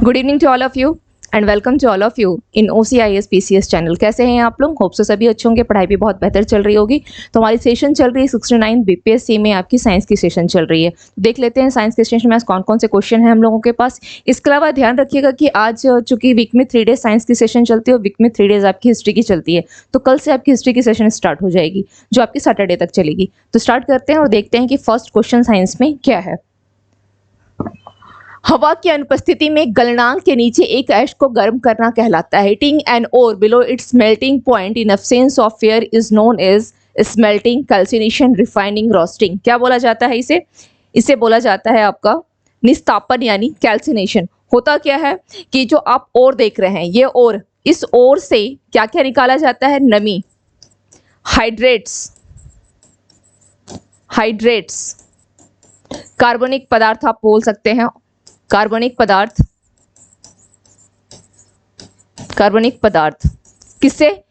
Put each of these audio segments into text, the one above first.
Good evening to all of you and welcome to all of you in OCIS PCS channel. कैसे हैं आप लोग? Hope so सभी अच्छे होंगे, पढ़ाई भी बहुत बेहतर चल रही होगी। तो हमारी सेशन चल रही है 69 BPSC में, आपकी साइंस की सेशन चल रही है। तो देख लेते हैं साइंस के सेशन में आज कौन कौन से क्वेश्चन हैं हम लोगों के पास। इसके अलावा ध्यान रखिएगा कि आज चूंकि वीक में 3 डेज साइंस की सेशन चलती है और वीक में 3 डेज आपकी हिस्ट्री की चलती है, तो कल से आपकी हिस्ट्री की सेशन स्टार्ट हो जाएगी जो आपकी सैटरडे तक चलेगी। तो स्टार्ट करते हैं और देखते हैं कि फर्स्ट क्वेश्चन साइंस में क्या है। हवा की अनुपस्थिति में गलनांक के नीचे एक ऐश को गर्म करना कहलाता है। Heating an ore below its melting point in absence of air is known as smelting, calcination, refining, roasting. क्या बोला जाता है इसे? इसे बोला जाता है आपका निस्तापन यानी कैल्सिनेशन। होता क्या है कि जो आप ओर देख रहे हैं, ये ओर, इस ओर से क्या क्या निकाला जाता है? नमी, हाइड्रेट्स, कार्बनिक पदार्थ आप बोल सकते हैं। कार्बनिक पदार्थ किससे?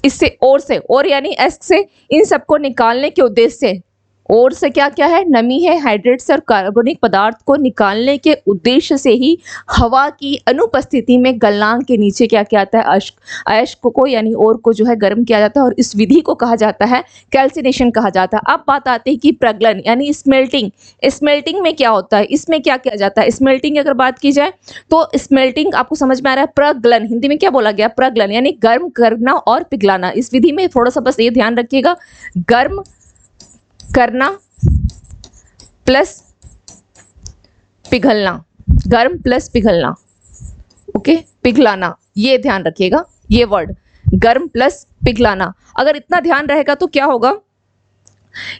इससे, ओर से, और यानी एस से, इन सबको निकालने के उद्देश्य से, और से क्या क्या है? नमी है, हाइड्रेट्स और कार्बनिक पदार्थ को निकालने के उद्देश्य से ही हवा की अनुपस्थिति में गलनांक के नीचे क्या क्या आता है? अयस्क को यानी और को जो है गर्म किया जाता है और इस विधि को कहा जाता है कैल्सिनेशन कहा जाता है। अब बात आती है कि प्रगलन यानी स्मेल्टिंग। स्मेल्टिंग में क्या होता है? इसमें क्या किया जाता है? स्मेल्टिंग अगर बात की जाए तो स्मेल्टिंग आपको समझ में आ रहा है। प्रगलन हिंदी में क्या बोला गया? प्रगलन यानी गर्म करना और पिघलाना। इस विधि में थोड़ा सा बस ये ध्यान रखिएगा, गर्म करना प्लस पिघलना, गर्म प्लस पिघलना, ओके, पिघलाना, ये ध्यान रखिएगा, ये वर्ड गर्म प्लस पिघलाना। अगर इतना ध्यान रहेगा तो क्या होगा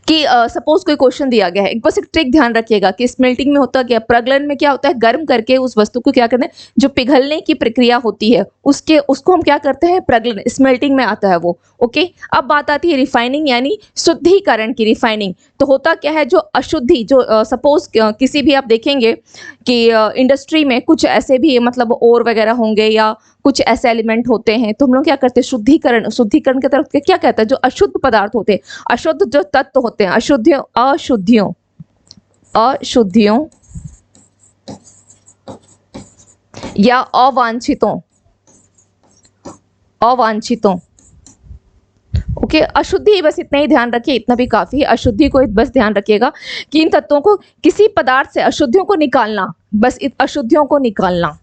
कि सपोज कोई क्वेश्चन दिया गया है, एक बस एक ट्रिक ध्यान रखिएगा कि स्मेल्टिंग में होता क्या, प्रगलन में क्या होता है? गर्म करके उस वस्तु को क्या करते हैं, जो पिघलने की प्रक्रिया होती है उसको हम क्या करते हैं? प्रगलन। स्मेल्टिंग में आता है वो, ओके। अब बात आती है रिफाइनिंग यानी शुद्धिकरण की। रिफाइनिंग तो होता क्या है? जो अशुद्धि, जो सपोज किसी भी आप देखेंगे कि इंडस्ट्री में कुछ ऐसे भी मतलब ओर वगैरह होंगे या कुछ ऐसे एलिमेंट होते हैं, तो हम लोग क्या करते हैं? शुद्धिकरण की तरफ क्या कहता है? जो अशुद्ध पदार्थ होते हैं, अशुद्ध जो तत्व होते हैं, अशुद्धियों या अवांछितों, ओके। अशुद्धि, बस इतना ही ध्यान रखिए, इतना भी काफी है। अशुद्धि को बस ध्यान रखिएगा कि इन तत्वों को, किसी पदार्थ से अशुद्धियों को निकालना, बस अशुद्धियों को निकालना,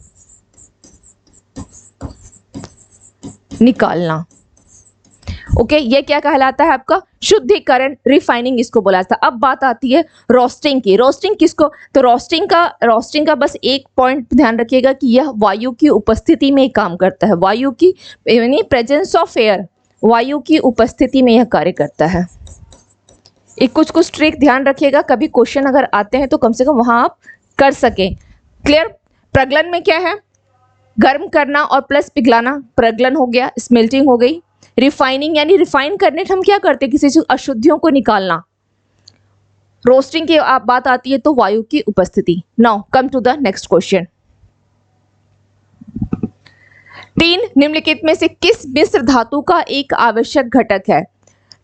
ओके। ये क्या कहलाता है? आपका शुद्धिकरण, रिफाइनिंग इसको बोला जाता है। अब बात आती है रोस्टिंग की। रोस्टिंग किसको? तो रोस्टिंग का बस एक पॉइंट ध्यान रखिएगा कि यह वायु की उपस्थिति में काम करता है। वायु की यानी प्रेजेंस ऑफ एयर, वायु की उपस्थिति में यह कार्य करता है। एक कुछ ट्रिक ध्यान रखिएगा, कभी क्वेश्चन अगर आते हैं तो कम से कम वहां आप कर सकें। क्लियर? प्रगलन में क्या है? गर्म करना और प्लस पिघलाना, प्रगलन हो गया, स्मेल्टिंग हो गई। रिफाइनिंग यानी रिफाइन करने हम क्या करते हैं? किसी अशुद्धियों को निकालना। रोस्टिंग की बात आती है तो वायु की उपस्थिति। Now come to the next question. टीन निम्नलिखित में से किस मिश्र धातु का एक आवश्यक घटक है?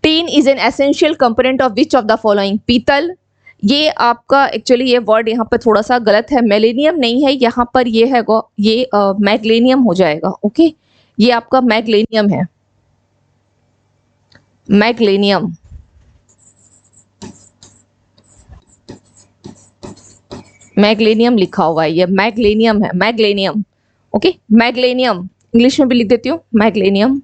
Tin is an essential component of which of the following? पीतल, ये आपका एक्चुअली ये वर्ड यहाँ पर थोड़ा सा गलत है, मेलेनियम नहीं है यहाँ पर, ये है ये मैग्नीशियम हो जाएगा, ओके। ये आपका मैग्नीशियम है, मैग्नीशियम लिखा हुआ है, ये मैग्नीशियम है, मैग्नीशियम, ओके। मैग्नीशियम इंग्लिश में भी लिख देती हूँ, मैग्नीशियम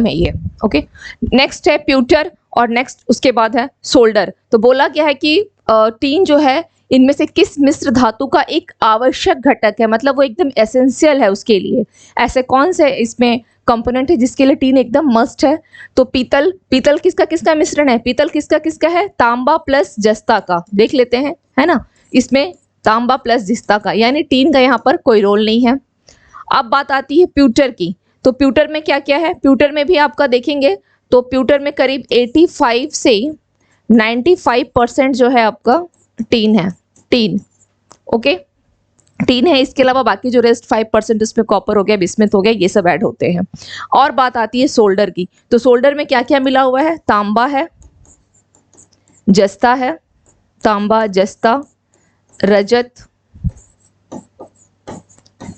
है ये, ओके। नेक्स्ट है प्यूटर और नेक्स्ट उसके बाद है सोल्डर। तो बोला गया है कि टीन जो है इनमें से किस मिश्र धातु का एक आवश्यक घटक है, मतलब वो एकदम एसेंशियल है उसके लिए। ऐसे कौन से इसमें कंपोनेंट है जिसके लिए टीन एकदम मस्ट है? तो पीतल किसका मिश्रण है? पीतल किसका है? तांबा प्लस जस्ता का। देख लेते हैं, है ना, इसमें तांबा प्लस जस्ता का, यानी टीन का यहाँ पर कोई रोल नहीं है। अब बात आती है प्यूटर की। तो प्यूटर में क्या क्या है? प्यूटर में भी आपका देखेंगे तो प्यूटर में करीब 85 से 95% जो है आपका टीन है, ओके। टीन है, इसके अलावा बाकी जो रेस्ट 5% इसमें कॉपर हो गया, बिस्मथ हो गया, ये सब ऐड होते हैं। और बात आती है सोल्डर की, तो सोल्डर में क्या क्या मिला हुआ है? तांबा है, जस्ता है, तांबा, जस्ता, रजत,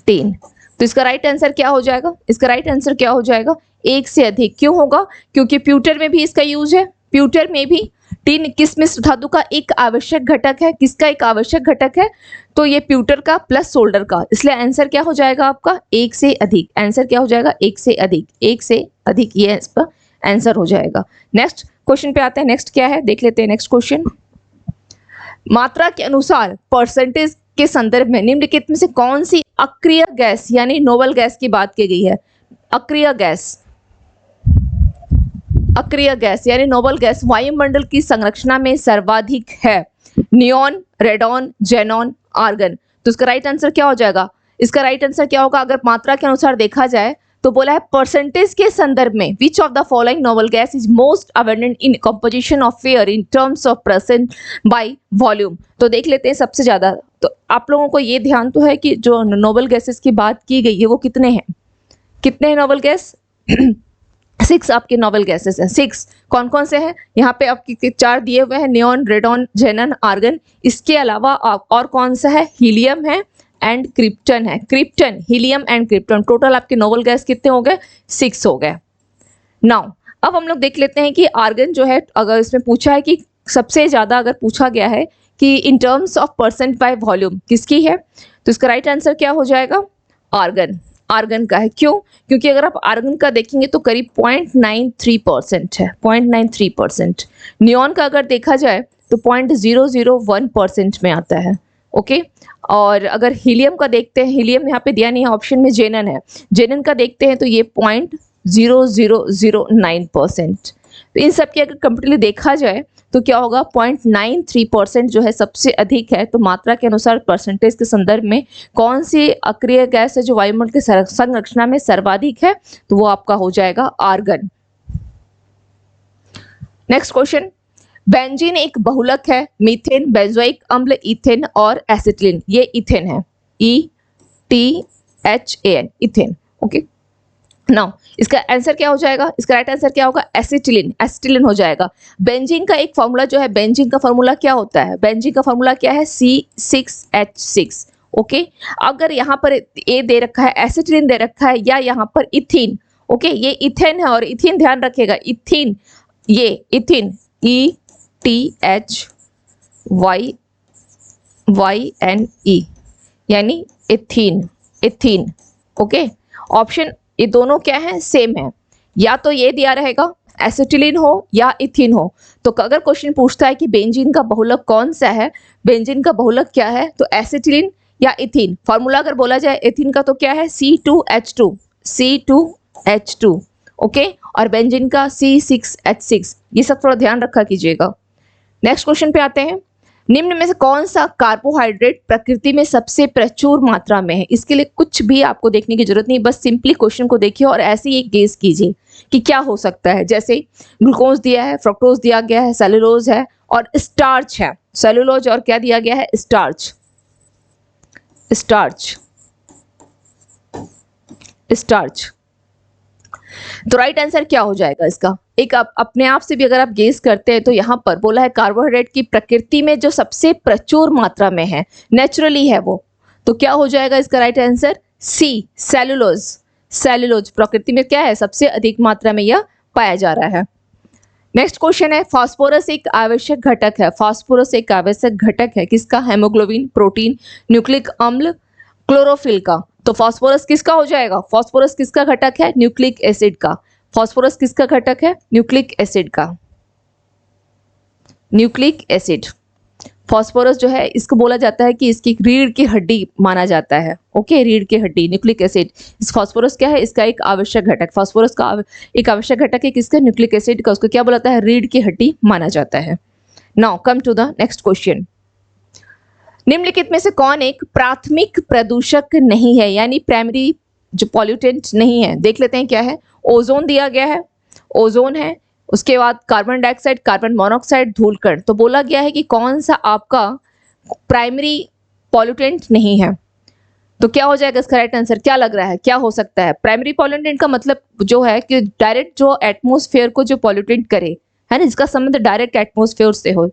टिन। तो इसका राइट आंसर क्या हो जाएगा? इसका राइट आंसर क्या हो जाएगा? एक से अधिक। क्यों होगा? क्योंकि प्यूटर में भी इसका यूज है। प्यूटर में भी टिन किस मिश्र धातु का एक आवश्यक घटक है? किसका एक आवश्यक घटक है? तो ये प्यूटर का प्लस सोल्डर का, इसलिए आंसर क्या हो जाएगा आपका? एक से अधिक। आंसर क्या हो जाएगा? एक से अधिक। एक से अधिक, ये इसका आंसर हो जाएगा। नेक्स्ट क्वेश्चन पे आते हैं। नेक्स्ट क्या है देख लेते हैं। नेक्स्ट क्वेश्चन, मात्रा के अनुसार परसेंटेज के संदर्भ में निम्नलिखित में से कौन सी अक्रिय गैस यानी नोबल गैस की बात की गई है? अक्रिय गैस, अक्रिय गैस यानी नोबल गैस वायुमंडल की संरचना में सर्वाधिक है? Neon, radon, xenon, argon. तो इसका राइट आंसर क्या हो जाएगा? इसका राइट आंसर क्या होगा अगर मात्रा के अनुसार देखा जाए तो बोला है परसेंटेज के संदर्भ में which of the following noble gas is most abundant in composition of air in terms of percent by volume. तो देख लेते हैं सबसे ज्यादा। तो आप लोगों को ये ध्यान तो है कि जो नोबल गैसेस की बात की गई है वो कितने हैं? कितने हैं नोबल गैस? 6 आपके नोबल गैसेस हैं। 6 कौन कौन से हैं? यहाँ पे आपके 4 दिए हुए हैं, नियॉन, रेडॉन, जेनन, आर्गन। इसके अलावा और कौन सा है? हीलियम है एंड क्रिप्टन है। Krypton, helium and krypton, total आपके नोबल गैस कितने हो गए? 6 हो गए। नाउ अब हम लोग देख लेते हैं कि आर्गन जो है, अगर इसमें पूछा है कि सबसे ज्यादा अगर पूछा गया है कि in terms of percent by volume किसकी है, तो इसका राइट आंसर क्या हो जाएगा? आर्गन। आर्गन का है। क्यों? क्योंकि अगर आप आर्गन का देखेंगे तो करीब 0.93% है, 0.93%। नियॉन का अगर देखा जाए तो 0.001% में आता है। ओके, और अगर हीलियम का देखते हैं, हीलियम यहाँ पे दिया नहीं है ऑप्शन में, जेनन है। जेनन का देखते हैं तो ये 0.0009%। तो इन सब की अगर कंप्लीटली देखा जाए तो क्या होगा? 0.93% जो है सबसे अधिक है। तो मात्रा के अनुसार परसेंटेज के संदर्भ में कौन सी अक्रिय गैस है जो वायुमंडल की संरचना में सर्वाधिक है? तो वो आपका हो जाएगा आर्गन। नेक्स्ट क्वेश्चन, बेंजीन एक बहुलक है। मीथेन, बेंजोइक अम्ल, इथेन और एसिटिलीन। ये इथेन है, ETHAN, इथेन। ओके, नाउ इसका आंसर क्या हो जाएगा? इसका राइट आंसर क्या होगा? एसिटिलीन। एसिटिलीन हो जाएगा। बेंजीन का एक फॉर्मूला जो है, बेंजीन का फॉर्मूला क्या होता है? बेंजीन का फॉर्मूला क्या है? C6H6। ओके, अगर यहाँ पर ए दे रखा है, एसिटिलीन दे रखा है, या यहाँ पर इथीन, ओके, ये इथेन है और इथीन ध्यान रखिएगा, इथीन, ये इथीन, ETHYNE यानी इथीन, इथीन। ओके, ऑप्शन ये दोनों क्या है? सेम है। या तो ये दिया रहेगा एसिटिलीन हो या इथीन हो। तो अगर क्वेश्चन पूछता है कि बेंजीन का बहुलक कौन सा है, बेंजीन का बहुलक क्या है, तो एसिटिलीन या इथीन। फॉर्मूला अगर बोला जाए इथीन का तो क्या है? C2H2, C2H2। ओके, और बेंजीन का C6H6। ये सब थोड़ा ध्यान रखा कीजिएगा। नेक्स्ट क्वेश्चन पे आते हैं। निम्न में से कौन सा कार्बोहाइड्रेट प्रकृति में सबसे प्रचुर मात्रा में है? इसके लिए कुछ भी आपको देखने की जरूरत नहीं, बस सिंपली क्वेश्चन को देखिए और ऐसे ही गेस कीजिए कि क्या हो सकता है। जैसे ग्लूकोज दिया है, फ्रक्टोज दिया गया है, सेलुलोज है और स्टार्च है। सेलुलोज और क्या दिया गया है? Starch, starch, starch. तो राइट आंसर क्या हो जाएगा इसका? एक आप अपने आप से भी अगर आप गेस करते हैं तो यहाँ पर बोला है कार्बोहाइड्रेट की प्रकृति में जो सबसे प्रचुर मात्रा में है, नेचुरली है वो, तो क्या हो जाएगा इसका राइट आंसर? सी, सेलुलोज। सेलुलोज प्रकृति में क्या है? सबसे अधिक मात्रा में यह पाया जा रहा है। नेक्स्ट क्वेश्चन है, फास्फोरस एक आवश्यक घटक है। फास्फोरस एक आवश्यक घटक है किसका? हेमोग्लोबिन, प्रोटीन, न्यूक्लिक अम्ल, क्लोरोफिल का। तो फास्फोरस किसका हो जाएगा? फास्फोरस किसका घटक है? न्यूक्लिक एसिड का। फास्फोरस किसका घटक है? न्यूक्लिक एसिड का। न्यूक्लिक एसिड, फास्फोरस जो है इसको बोला जाता है कि इसकी रीढ़ की हड्डी माना जाता है। ओके, रीढ़ की हड्डी, न्यूक्लिक एसिड। इस फास्फोरस क्या है? इसका एक आवश्यक घटक। फास्फोरस का एक आवश्यक घटक है किसका? न्यूक्लिक एसिड का। उसको क्या बोला जाता है? रीढ़ की हड्डी माना जाता है। Now come to the next question. निम्नलिखित में से कौन एक प्राथमिक प्रदूषक नहीं है, यानी प्राइमरी जो पॉल्यूटेंट नहीं है? देख लेते हैं क्या है। ओजोन दिया गया है, ओजोन है। उसके बाद कार्बन डाइऑक्साइड, कार्बन मोनोऑक्साइड, धूलकण। तो बोला गया है कि कौन सा आपका प्राइमरी पॉल्यूटेंट नहीं है। तो क्या हो जाएगा इसका राइट आंसर? क्या लग रहा है क्या हो सकता है? प्राइमरी पॉल्यूटेंट का मतलब जो है कि डायरेक्ट जो एटमोस्फेयर को जो पॉल्यूटेंट करे, है ना, जिसका संबंध डायरेक्ट एटमोस्फेयर से हो।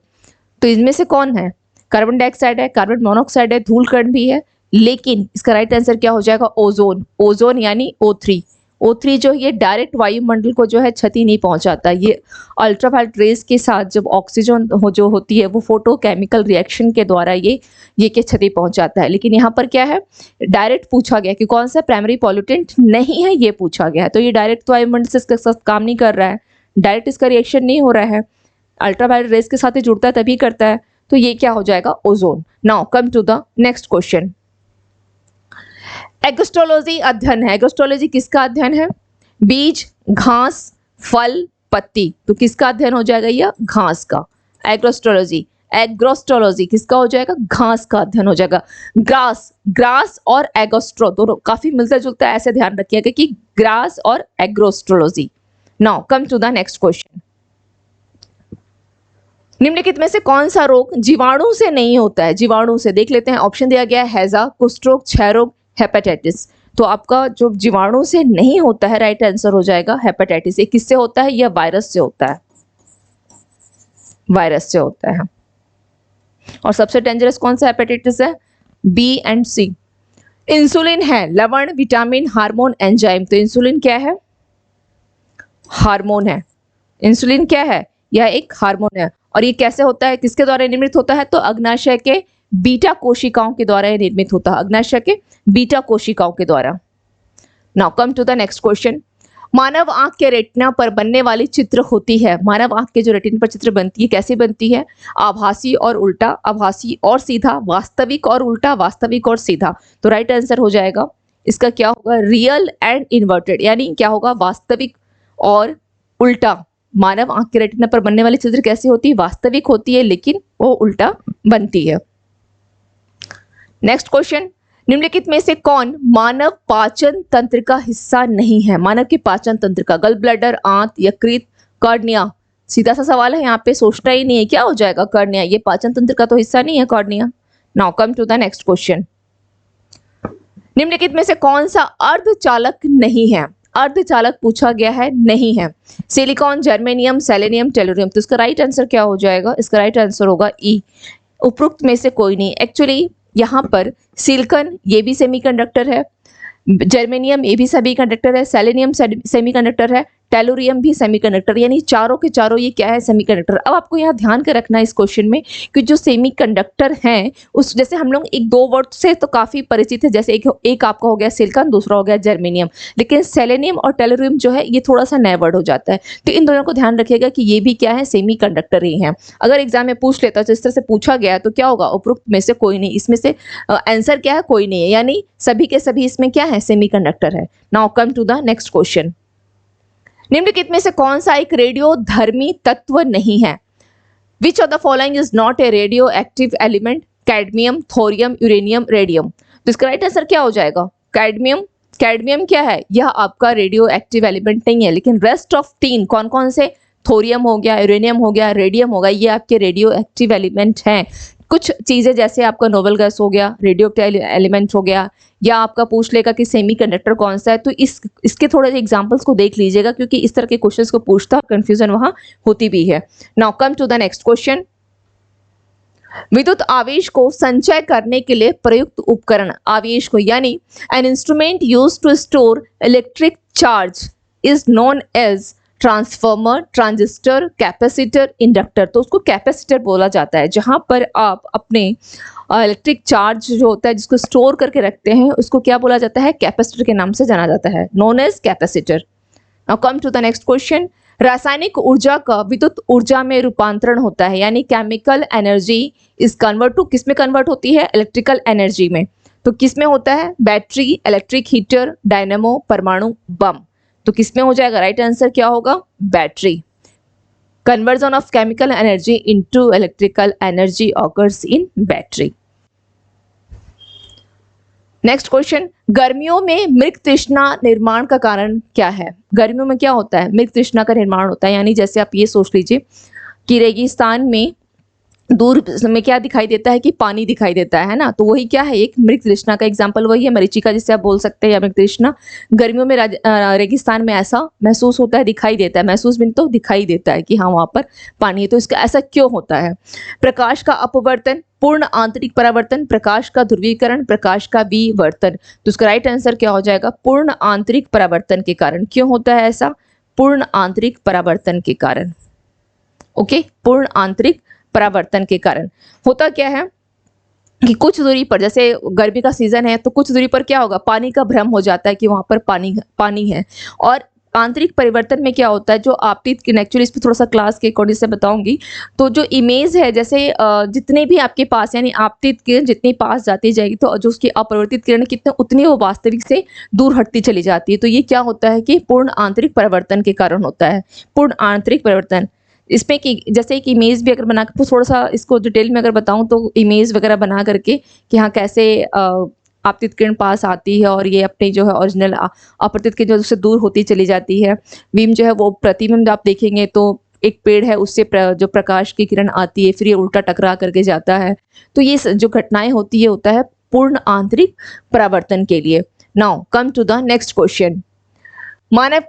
तो इनमें से कौन है? कार्बन डाइऑक्साइड है, कार्बन मोनोऑक्साइड है, धूल कण भी है, लेकिन इसका राइट आंसर क्या हो जाएगा? ओजोन। ओजोन यानी O3। O3 जो ये डायरेक्ट वायुमंडल को जो है क्षति नहीं पहुंचाता, ये अल्ट्रावायलेट रेज के साथ जब ऑक्सीजन जो होती है वो फोटोकेमिकल रिएक्शन के द्वारा ये के क्षति पहुंचाता है। लेकिन यहाँ पर क्या है, डायरेक्ट पूछा गया कि कौन सा प्राइमरी पॉल्यूटेंट नहीं है, ये पूछा गया है। तो ये डायरेक्ट तो वायुमंडल से इसके साथ काम नहीं कर रहा है, डायरेक्ट इसका रिएक्शन नहीं हो रहा है, अल्ट्रावायलेट रेज के साथ ही जुड़ता है तभी करता है। तो ये क्या हो जाएगा? Ozone. Now come to the next question. Agrostology अध्ययन है। एग्रोस्ट्रोलॉजी किसका अध्ययन है? बीज, घास, फल, पत्ती। तो किसका अध्ययन हो जाएगा? यह घास का। एग्रोस्ट्रोलॉजी। एग्रोस्ट्रोलॉजी किसका हो जाएगा? घास का अध्ययन हो जाएगा। ग्रास, ग्रास और एग्रोस्ट्रो दोनों काफी मिलता जुलता है, ऐसे ध्यान रखिएगा कि ग्रास और agrostology. Now come to the next question. निम्नलिखित में से कौन सा रोग जीवाणु से नहीं होता है? जीवाणु से देख लेते हैं। ऑप्शन दिया गया है हैजा, कुष्ठ रोग, क्षय रोग, हेपेटाइटिस। तो आपका जो जीवाणु से नहीं होता है, राइट आंसर हो जाएगा हेपेटाइटिस। ये किससे होता है? यह वायरस से होता है, वायरस से होता है। और सबसे डेंजरस कौन सा हेपेटाइटिस है? B and C. इंसुलिन है लवण, विटामिन, हार्मोन, एंजाइम। तो इंसुलिन क्या है? हार्मोन है। इंसुलिन क्या है? यह एक हार्मोन है। और ये कैसे होता है, किसके द्वारा निर्मित होता है? तो अग्नाशय के बीटा कोशिकाओं के द्वारा निर्मित होता है, अग्नाशय के बीटा कोशिकाओं के द्वारा। Now come to the next question. मानव आंख के रेटिना पर बनने वाली चित्र होती है। मानव आंख के जो रेटिना पर चित्र बनती है कैसी बनती है? आभासी और उल्टा, आभासी और सीधा, वास्तविक और उल्टा, वास्तविक और सीधा। तो राइट आंसर हो जाएगा इसका क्या होगा? Real and inverted. यानी क्या होगा? वास्तविक और उल्टा। मानव आंख के रेटिना पर बनने वाली चित्र कैसी होती है? वास्तविक होती है, लेकिन वो उल्टा बनती है। Next question. निम्नलिखित में से कौन मानव पाचन तंत्र का हिस्सा नहीं है? मानव के पाचन तंत्र का, गल ब्लैडर, आंत, यकृत, कॉर्निया। सीधा सा सवाल है, यहाँ पे सोचना ही नहीं है। क्या हो जाएगा? कॉर्निया। ये पाचन तंत्र का तो हिस्सा नहीं है cornea. Now come to the next question. निम्नलिखित में से कौन सा अर्धचालक नहीं है? अर्धचालक पूछा गया है, नहीं है। Silicon, germanium, selenium, tellurium. तो इसका राइट आंसर क्या हो जाएगा? इसका राइट आंसर होगा ई, उपरोक्त में से कोई नहीं। एक्चुअली यहाँ पर सिलिकॉन ये भी सेमीकंडक्टर है, जर्मेनियम ये भी सेमीकंडक्टर है, सेलेनियम सेमीकंडक्टर है, टेलुरियम भी सेमीकंडक्टर, यानी चारों के चारों ये क्या है? सेमीकंडक्टर। अब आपको यहाँ ध्यान कर रखना है इस क्वेश्चन में कि जो सेमीकंडक्टर हैं उस, जैसे हम लोग एक दो वर्ड से तो काफी परिचित है, जैसे एक आपका हो गया सिलिकॉन, दूसरा हो गया जर्मेनियम, लेकिन सेलेनियम और टेलुरियम जो है ये थोड़ा सा नया वर्ड हो जाता है। तो इन दोनों को ध्यान रखिएगा कि ये भी क्या है? सेमीकंडक्टर ही है। अगर एग्जाम में पूछ लेता तो इस तरह से पूछा गया तो क्या होगा? उपरोक्त में से कोई नहीं। इसमें से आंसर क्या है? कोई नहीं है, यानी सभी के सभी इसमें क्या है? सेमीकंडक्टर है। Now come to the next question. निम्नलिखित में से कौन सा एक रेडियोधर्मी तत्व नहीं है? Which of the following is not a radio active element? Cadmium, thorium, uranium, radium. तो इसका राइट आंसर क्या हो जाएगा? कैडमियम। कैडमियम क्या है? यह आपका रेडियो एक्टिव एलिमेंट नहीं है, लेकिन रेस्ट ऑफ तीन कौन कौन से? थोरियम हो गया, यूरेनियम हो गया, रेडियम हो गया, ये आपके रेडियो एक्टिव एलिमेंट हैं। कुछ चीजें जैसे आपका नोबेल गैस हो गया, रेडियो एक्टिव एलिमेंट हो गया, या आपका पूछ लेगा कि सेमीकंडक्टर कौन सा है, तो इसके थोड़े एग्जांपल्स को देख लीजिएगा, क्योंकि इस तरह के क्वेश्चंस को पूछता कंफ्यूजन वहां होती भी है। Now come to the next question. विद्युत आवेश को संचय करने के लिए प्रयुक्त उपकरण, आवेश को यानी an instrument use to store electric charge is known as transformer, transistor, capacitor, inductor. तो उसको कैपेसिटर बोला जाता है, जहां पर आप अपने इलेक्ट्रिक चार्ज जो होता है जिसको स्टोर करके रखते हैं उसको क्या बोला जाता है? कैपेसिटर के नाम से जाना जाता है, known as capacitor. Now come to the next question. रासायनिक ऊर्जा का विद्युत ऊर्जा में रूपांतरण होता है, यानी chemical energy is convert to, किस में कन्वर्ट होती है? इलेक्ट्रिकल एनर्जी में। तो किस में होता है? बैटरी, इलेक्ट्रिक हीटर, डायनेमो, परमाणु बम। तो किस में हो जाएगा? राइट आंसर क्या होगा? Battery. Conversion of chemical energy into electrical energy occurs in battery. Next question. गर्मियों में मृग तृष्णा निर्माण का कारण क्या है? गर्मियों में क्या होता है? मृग तृष्णा का निर्माण होता है, यानी जैसे आप ये सोच लीजिए कि रेगिस्तान में दूर में क्या दिखाई देता है कि पानी दिखाई देता है ना, तो वही क्या है, एक मृग तृष्णा का एग्जांपल वही है, मरीचिका जिसे आप बोल सकते हैं या मृग तृष्णा। गर्मियों में रेगिस्तान में ऐसा महसूस होता है, दिखाई देता है, महसूस भी नहीं तो दिखाई देता है कि हाँ वहाँ पर पानी है। तो इसका ऐसा क्यों होता है? प्रकाश का अपवर्तन, पूर्ण आंतरिक परावर्तन, प्रकाश का ध्रुवीकरण, प्रकाश का विवर्तन। तो उसका राइट आंसर क्या हो जाएगा? पूर्ण आंतरिक परावर्तन के कारण। क्यों होता है ऐसा? पूर्ण आंतरिक परावर्तन के कारण। ओके, पूर्ण आंतरिक परावर्तन के कारण। होता क्या है कि कुछ दूरी पर, जैसे गर्मी का सीजन है तो कुछ दूरी पर क्या होगा, पानी का भ्रम हो जाता है कि वहां पर पानी है। और आंतरिक परिवर्तन में क्या होता है, जो आपतित किरण, एक्चुअली इस पर थोड़ा सा क्लास के अकॉर्डिंग से बताऊंगी, तो जो इमेज है, जैसे जितने भी आपके पास, यानी आपतित किरण जितनी पास जाती जाएगी तो जो उसकी अपरिवर्तित किरण कितने, उतनी वो वास्तविक से दूर हटती चली जाती है। तो ये क्या होता है कि पूर्ण आंतरिक परिवर्तन के कारण होता है, पूर्ण आंतरिक परिवर्तन। इसमें कि जैसे एक इमेज भी अगर बना कर, थोड़ा सा इसको डिटेल में अगर बताऊं तो इमेज वगैरह बना करके कि हाँ कैसे आपतित किरण पास आती है और ये अपने जो है ओरिजिनल अपवर्तित किरण जो उससे दूर होती चली जाती है। बीम जो है वो प्रतिबिंब आप देखेंगे तो एक पेड़ है, उससे जो प्रकाश की किरण आती है, फिर ये उल्टा टकरा करके जाता है। तो ये जो घटनाएं होती है होता है पूर्ण आंतरिक परावर्तन के लिए। Now come to the next question. मानव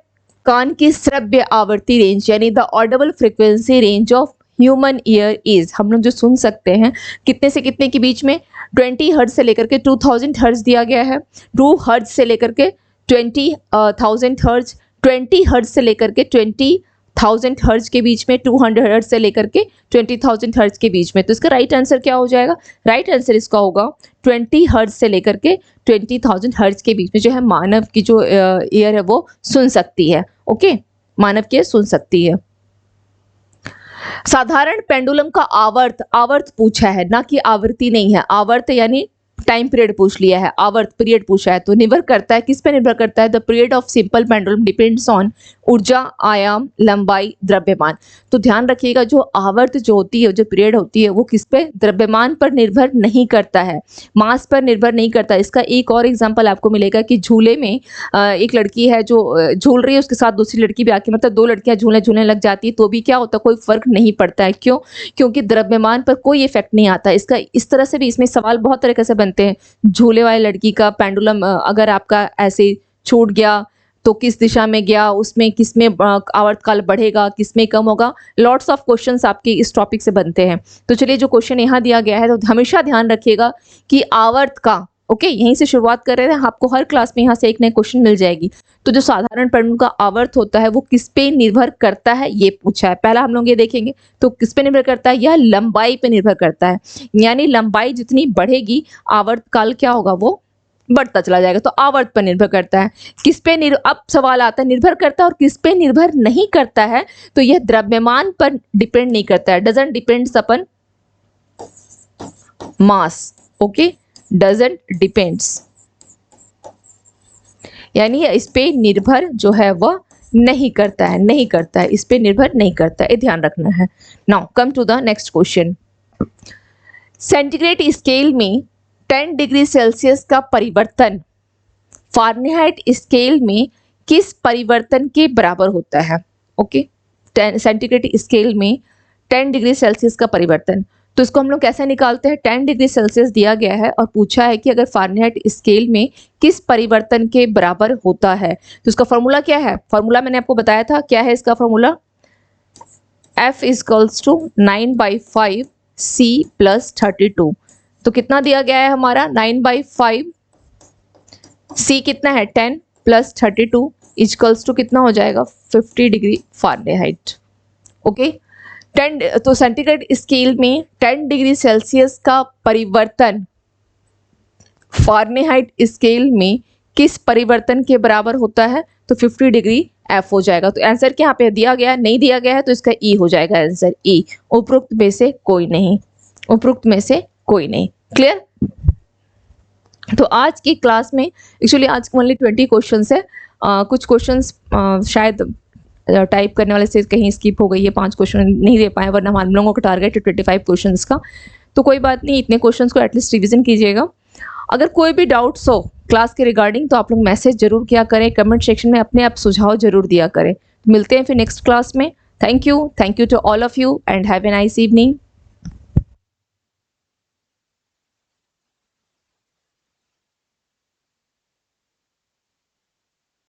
कान की श्रव्य आवर्ती रेंज यानी the audible frequency range of human ear is, हम लोग जो सुन सकते हैं कितने से कितने के बीच में, 20 हर्ट्ज से लेकर के 2000 हर्ट्ज दिया गया है। 2 हर्ट्ज से लेकर के 20,000 हर्ट्ज, 20 हर्ट्ज से लेकर के 20,000 हर्ट्ज के बीच में, 200 हर्ट्ज से लेकर के 20,000 हर्ट्ज के बीच में। तो इसका राइट आंसर क्या हो जाएगा? राइट आंसर इसका होगा 20 हर्ट्ज से लेकर के 20,000 हर्ट्ज के बीच में जो है मानव की जो ईयर है वो सुन सकती है। ओके, मानव की सुन सकती है। साधारण पेंडुलम का आवर्त पूछा है, ना कि आवृत्ति नहीं है। आवर्त यानी टाइम पीरियड पूछ लिया है, आवर्त पीरियड पूछा है। तो निर्भर करता है, किस पे निर्भर करता है? The period of simple pendulum depends on ऊर्जा, आयाम, लंबाई, द्रव्यमान। तो ध्यान रखिएगा, जो आवर्त जो होती है, जो पीरियड होती है, वो किस पे? द्रव्यमान पर निर्भर नहीं करता है, मास पर निर्भर नहीं करता। इसका एक और एग्जाम्पल आपको मिलेगा कि झूले में एक लड़की है जो झूल रही है, उसके साथ दूसरी लड़की भी आके, मतलब 2 लड़कियां झूलने लग जाती है तो भी क्या होता है, कोई फर्क नहीं पड़ता है। क्यों? क्योंकि द्रव्यमान पर कोई इफेक्ट नहीं आता। इसका इस तरह से भी इसमें सवाल बहुत तरीके से बनते हैं। झूले वाली लड़की का पेंडुलम अगर आपका ऐसे छूट गया तो किस दिशा में गया, उसमें किसमें आवर्तकाल बढ़ेगा, किसमें कम होगा। लॉट्स ऑफ क्वेश्चंस आपके इस टॉपिक से बनते हैं। तो चलिए, जो क्वेश्चन यहाँ दिया गया है तो हमेशा ध्यान रखिएगा कि आवर्त का, ओके, यहीं से शुरुआत कर रहे हैं। आपको हर क्लास में यहाँ से एक नए क्वेश्चन मिल जाएगी। तो जो साधारण पेंडुलम का आवर्त होता है वो किस पे निर्भर करता है, ये पूछा है। पहला हम लोग ये देखेंगे तो किस पे निर्भर करता है, यह लंबाई पे निर्भर करता है। यानी लंबाई जितनी बढ़ेगी आवर्त काल क्या होगा, वो बढ़ता चला जाएगा। तो आवर्त पर निर्भर करता है। किस पे अब सवाल आता है निर्भर करता है और किस पे निर्भर नहीं करता है, तो यह द्रव्यमान पर डिपेंड नहीं करता है। Doesn't depends upon mass. Okay, doesn't depends, यानी इस पे निर्भर जो है वह नहीं करता है, नहीं करता है, इस पे निर्भर नहीं करता है, ध्यान रखना है। Now come to the next question. Centigrade scale में 10 डिग्री सेल्सियस का परिवर्तन फारेनहाइट स्केल में किस परिवर्तन के बराबर होता है? ओके, सेंटीग्रेड स्केल में 10 डिग्री सेल्सियस का परिवर्तन, तो इसको हम लोग कैसे निकालते हैं? 10 डिग्री सेल्सियस दिया गया है और पूछा है कि अगर फारेनहाइट स्केल में किस परिवर्तन के बराबर होता है, तो इसका फॉर्मूला क्या है? फॉर्मूला मैंने आपको बताया था, क्या है इसका फॉर्मूला? F = 9/5 C + 32। तो कितना दिया गया है हमारा? 9/5, C कितना है? 10 + 32 = कितना हो जाएगा? 50 डिग्री फारेनहाइट। ओके, 10 तो सेंटीग्रेड स्केल में 10 डिग्री सेल्सियस का परिवर्तन फारेनहाइट स्केल में किस परिवर्तन के बराबर होता है? तो 50 डिग्री F हो जाएगा। तो आंसर क्या यहाँ पे दिया गया, नहीं दिया गया है तो इसका E हो जाएगा आंसर, E। उपरोक्त में से कोई नहीं, उपरोक्त में से कोई नहीं। क्लियर? तो आज की क्लास में एक्चुअली आज ओनली 20 क्वेश्चंस है। कुछ क्वेश्चंस शायद टाइप करने वाले से कहीं स्किप हो गई है, 5 क्वेश्चन नहीं दे पाए, वरना हम लोगों का टारगेट है 25 क्वेश्चंस का। तो कोई बात नहीं, इतने क्वेश्चंस को एटलीस्ट रिविजन कीजिएगा। अगर कोई भी डाउट्स हो क्लास के रिगार्डिंग तो आप लोग मैसेज जरूर किया करें, कमेंट सेक्शन में अपने आप सुझाव जरूर दिया करें। मिलते हैं फिर नेक्स्ट क्लास में। Thank you to all of you and have a nice evening.